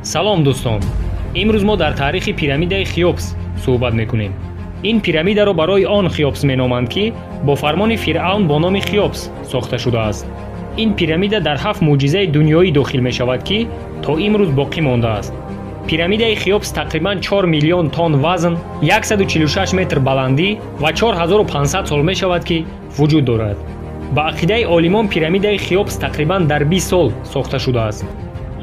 салом дӯстон, имрӯз мо дар таърихи пирамидаи хеопс суҳбат мекунем. ин пирамидаро барои он хеопс меноманд ки бо фармони фиръавн бо номи хеопс сохта шудааст. ин пирамида дар 7 мӯъҷизаи дунёӣ дохил мешавад ки то имрӯз боқӣ мондааст. пирамидаи хеопс тақрибан 4 миллион тонн вазн, 146 метр баландӣ ва 4500 сол мешавад ки вуҷуд дорад. ба ақидаи олимон пирамидаи хеопс тақрибан дар 20 сол сохта шудааст.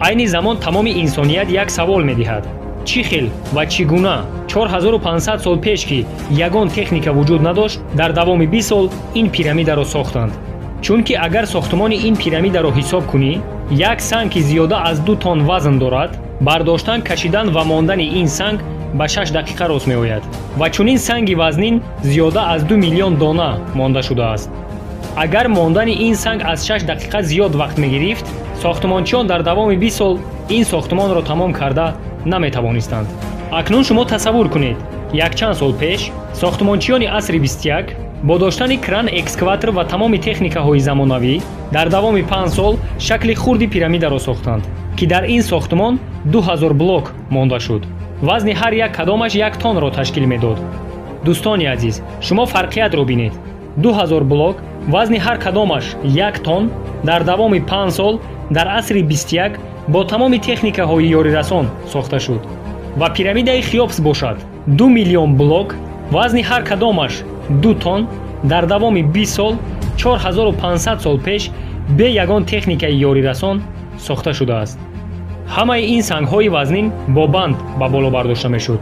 айни замон тамоми инсоният як савол медиҳад: чӣ хел ва чӣ гуна 4500 сол пеш ки ягон техника вуҷуд надошт, дар давоми 20 сол ин пирамидаро сохтанд? чунки агар сохтмони ин пирамидаро ҳисоб кунӣ, як санг ки зиёда аз 2 тонн вазн дорад, бардоштан, кашидан ва мондани ин санг ба 6 дақиқа рост меояд ва чунин санги вазнин зиёда аз 2 миллион дона монда шудааст. агар мондани ин санг аз 6 дақиқа зиёд вақт мегирифт, сохтмончиён дар давоми 20 сол ин сохтмонро тамом карда наметавонистанд. акнун шумо тасаввур кунед, якчанд сол пеш сохтмончиёни асри 21 бо доштани кран, экскаватор ва тамоми техникаҳои замонавӣ дар давоми 5 сол шакли хурди пирамидаро сохтанд, ки дар ин сохтмон 2000 блок монда шуд. вазни ҳар як кадомаш 1 тоннро ташкил медод. дӯстони азиз, шумо фарқиятро бинед. 2000 блок вазни ҳар кадомаш 1 тонн дар давоми 5 сол дар асри 21 бо тамоми техникаҳои ёрирасон сохта шуд. ва пирамидаи хеопс бошад 2 миллион блок вазни ҳар кадомаш 2 тонн дар давоми 20 сол 4500 сол пеш бе ягон техникаи ёрирасон сохта шудааст. ҳамаи ин сангҳои вазнин бо банд ба боло бардошта мешуд.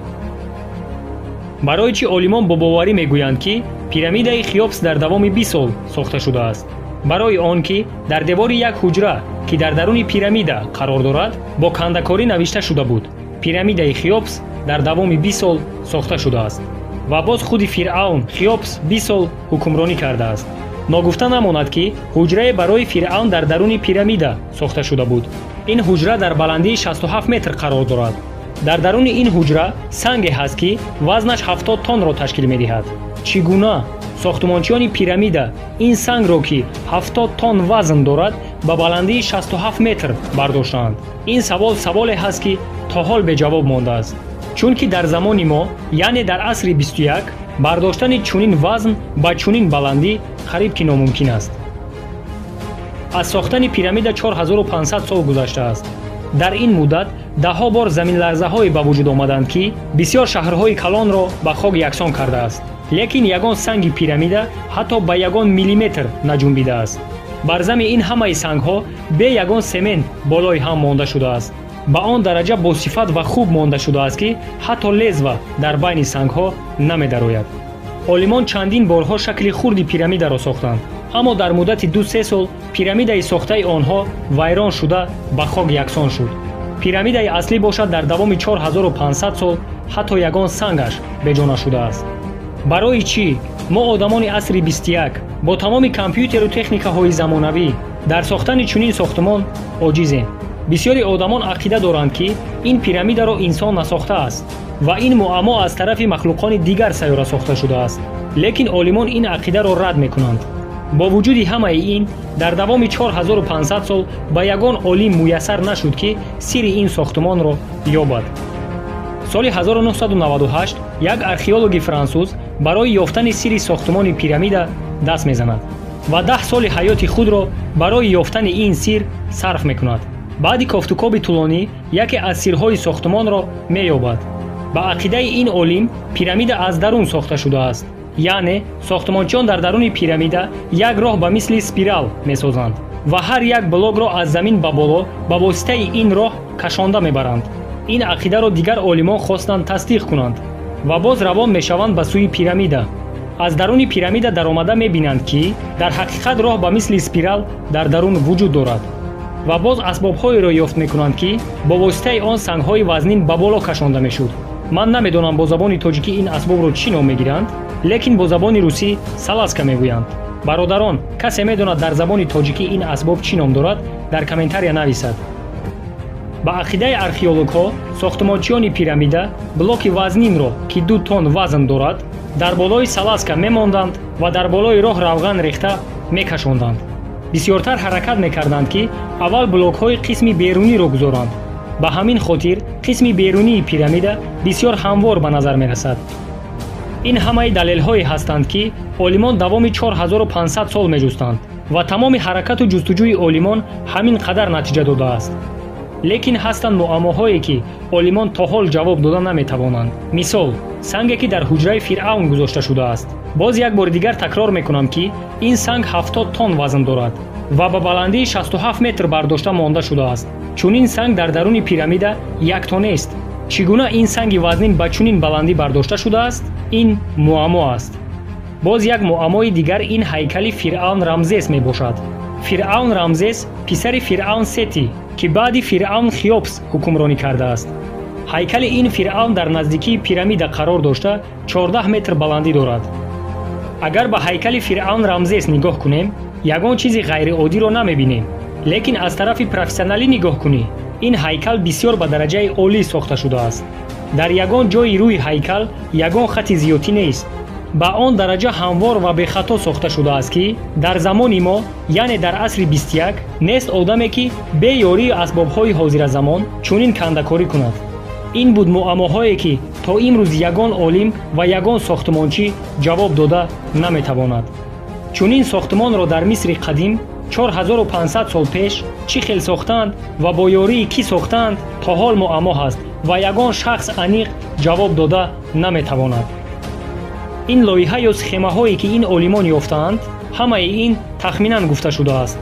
барои чӣ олимон бо боварӣ мегӯянд ки пирамидаи хеопс дар давоми 20 сол сохта шудааст? барои он ки дар девори як ҳуҷра ки дар даруни пирамида қарор дорад, бо кандакорӣ навишта шуда буд: пирамидаи хеопс дар давоми 20 сол сохта шудааст. ва боз худи фиръавн хеопс 20 сол ҳукмронӣ кардааст. ногуфта намонад ки ҳуҷрае барои фиръавн дар даруни пирамида сохта шуда буд. ин ҳуҷра дар баландии 67 метр қарор дорад. дар даруни ин ҳуҷра санге ҳаст ки вазнаш 70 тоннро ташкил медиҳад. чӣ гуна сохтмончиёни пирамида ин сангро ки 70 тонн вазн дорад, ба баландии 67 метр бардоштаанд? ин саволе ҳаст ки то ҳол беҷавоб мондааст. чунки дар замони мо, яъне дар асри 21, бардоштани чунин вазн ба чунин баландӣ қариб ки номумкин аст. аз сохтани пирамида 4500 сол гузаштааст. дар ин муддат даҳҳо бор заминларзаҳое ба вуҷуд омаданд ки бисёр шаҳрҳои калонро ба хок яксон кардааст. лекин ягон санги пирамида ҳатто ба ягон миллиметр наҷунбидааст. бар зами ин ҳамаи сангҳо бе ягон семент болои ҳам монда шудааст. ба он дараҷа босифат ва хуб монда шудааст ки ҳатто лезва дар байни сангҳо намедарояд. олимон чандин борҳо шакли хурди пирамидаро сохтанд, аммо дар муддати 2-3 сол пирамидаи сохтаи онҳо вайрон шуда ба хок яксон шуд. пирамидаи аслӣ бошад дар давоми 4500 сол ҳатто ягон сангаш беҷона шудааст. барои чӣ мо одамони асри 21 бо тамоми компютеру техникаҳои замонавӣ дар сохтани чунин сохтмон оҷизем? бисёри одамон ақида доранд ки ин пирамидаро инсон насохтааст ва ин муаммо аз тарафи махлуқони дигар сайёра сохта шудааст. лекин олимон ин ақидаро рад мекунанд. бо вуҷуди ҳамаи ин, дар давоми 4500 сол ба ягон олим муяссар нашуд ки сирри ин сохтмонро ёбад. соли 1998 як археологи франсуз барои ёфтани сирри сохтмони пирамида даст мезанад ва 10 соли ҳаёти худро барои ёфтани ин сирр сарф мекунад. баъди кофтукоби тӯлонӣ яке аз сиррҳои сохтмонро меёбад. ба ақидаи ин олим пирамида аз дарун сохта шудааст, яъне сохтмончиён дар даруни пирамида як роҳ ба мисли спирал месозанд ва ҳар як блокро аз замин ба боло ба воситаи ин роҳ кашонда мебаранд. ин ақидаро дигар олимон хостанд тасдиқ кунанд ва боз равон мешаванд ба сӯи пирамида. аз даруни пирамида даромада мебинанд ки дар ҳақиқат роҳ ба мисли спирал дар дарун вуҷуд дорад ва боз асбобҳоеро ёфт мекунанд ки бо воситаи он сангҳои вазнин ба боло кашонда мешуд. ман намедонам бо забони тоҷикӣ ин асбобро чӣ ном мегиранд, лекин бо забони русӣ саласка мегӯянд. бародарон, касе медонад дар забони тоҷикӣ ин асбоб чӣ ном дорад, дар комментария нависад. ба ақидаи археологҳо сохтмончиёни пирамида блоки вазнинро ки 2 тонн вазн дорад дар болои саласка мемонданд ва дар болои роҳ равған рехта мекашонданд. бисёртар ҳаракат мекарданд ки аввал блокҳои қисми беруниро гузоранд ба ҳамин хотир қисми берунии пирамида бисёр ҳамвор ба назар мерасад. ин ҳамаи далелҳое ҳастанд ки олимон давоми 4500 сол меҷустанд ва тамоми ҳаракату ҷустуҷӯи олимон ҳамин қадар натиҷа додааст. лекин ҳастанд муаммоҳое ки олимон то ҳол ҷавоб дода наметавонанд. мисол, санге ки дар ҳуҷраи фиръавн гузошта шудааст. боз як бори дигар такрор мекунам ки ин санг 70 тонн вазн дорад ва ба баландии 67 метр бардошта монда шудааст. чунин санг дар даруни пирамида яктонест. чӣ гуна ин санги вазнин ба чунин баландӣ бардошта шудааст? Ин муаммо аст. боз як муаммои дигар ин ҳайкали фиръавн Рамзес мебошад. фиръавн Рамзес писари фиръавн Сети ки баъди фиръавн Хеопс ҳукмронӣ кардааст. ҳайкали ин фиръавн дар наздикии пирамида қарор дошта 14 метр баландӣ дорад. агар ба ҳайкали фиръавн Рамзес нигоҳ кунем, ягон чизи ғайриоддиро намебинем. лекин аз тарафи профессионалӣ нигоҳ кунӣ, ин ҳайкал бисёр ба дараҷаи олӣ сохта шудааст. дар ягон ҷои рӯи ҳайкал ягон хати зиётӣ нест. ба он дараҷа ҳамвор ва бехато сохта шудааст ки дар замони мо, яъне дар асри 21, нест одаме ки бе ёрии асбобҳои ҳозиразамон чунин кандакорӣ кунад. ин буд муаммоҳое ки то имрӯз ягон олим ва ягон сохтмончӣ ҷавоб дода наметавонад. чунин сохтмонро дар Мисри қадим 4500 сол пеш чӣ хел сохтанд ва бо ёрии кӣ сохтанд, то ҳол муаммо ҳаст ва ягон шахс аниқ ҷавоб дода наметавонад. ин лоиҳа ё схемаҳое ки ин олимон ёфтаанд, ҳамаи ин тахминан гуфта шудааст.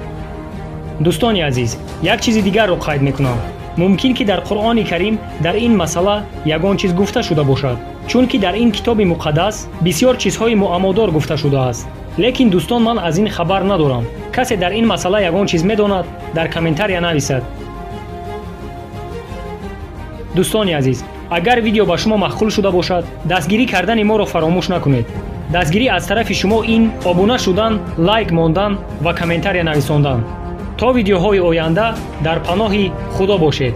дӯстони азиз, як чизи дигарро қайд мекунам. мумкин ки дар Қуръони Карим дар ин масъала ягон чиз гуфта шуда бошад, чунки дар ин китоби муқаддас бисёр чизҳои муаммодор гуфта шудааст. лекин дӯстон, ман аз ин хабар надорам. касе дар ин масъала ягон чиз медонад, дар комментария нависад. дӯстони азиз, агар видео ба шумо маъқул шуда бошад, дастгирӣ кардани моро фаромӯш накунед. дастгирӣ аз тарафи шумо ин обуна шудан, лайк мондан ва комментария нависондан. то видеоҳои оянда дар паноҳи худо бошед.